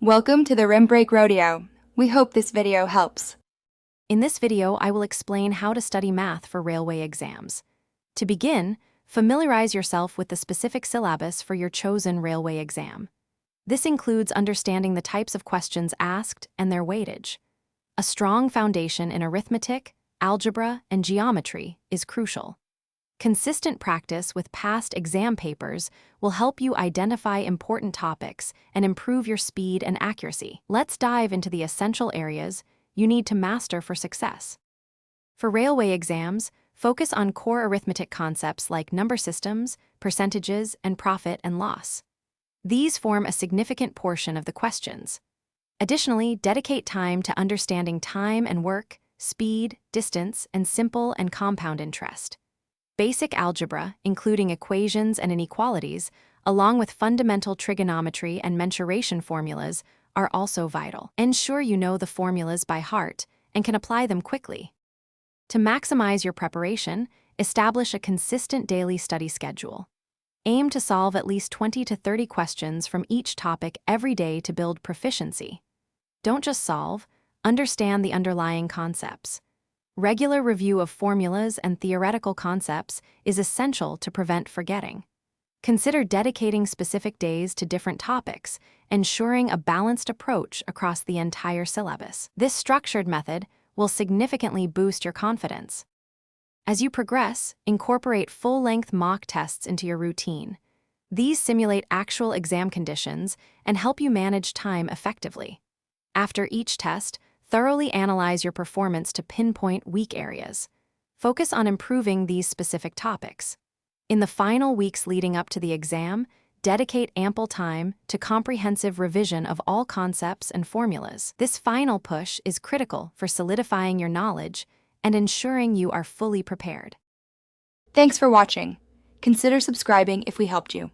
Welcome to the Rim Break Rodeo. We hope this video helps. In this video, I will explain how to study math for railway exams. To begin, familiarize yourself with the specific syllabus for your chosen railway exam. This includes understanding the types of questions asked and their weightage. A strong foundation in arithmetic, algebra, and geometry is crucial. Consistent practice with past exam papers will help you identify important topics and improve your speed and accuracy. Let's dive into the essential areas you need to master for success. For railway exams, focus on core arithmetic concepts like number systems, percentages, and profit and loss. These form a significant portion of the questions. Additionally, dedicate time to understanding time and work, speed, distance, and simple and compound interest. Basic algebra, including equations and inequalities, along with fundamental trigonometry and mensuration formulas, are also vital. Ensure you know the formulas by heart and can apply them quickly. To maximize your preparation, establish a consistent daily study schedule. Aim to solve at least 20 to 30 questions from each topic every day to build proficiency. Don't just solve, understand the underlying concepts. Regular review of formulas and theoretical concepts is essential to prevent forgetting. Consider dedicating specific days to different topics, ensuring a balanced approach across the entire syllabus. This structured method will significantly boost your confidence. As you progress, incorporate full-length mock tests into your routine. These simulate actual exam conditions and help you manage time effectively. After each test, thoroughly analyze your performance to pinpoint weak areas. Focus on improving these specific topics. In the final weeks leading up to the exam, dedicate ample time to comprehensive revision of all concepts and formulas. This final push is critical for solidifying your knowledge and ensuring you are fully prepared. Thanks for watching. Consider subscribing if we helped you.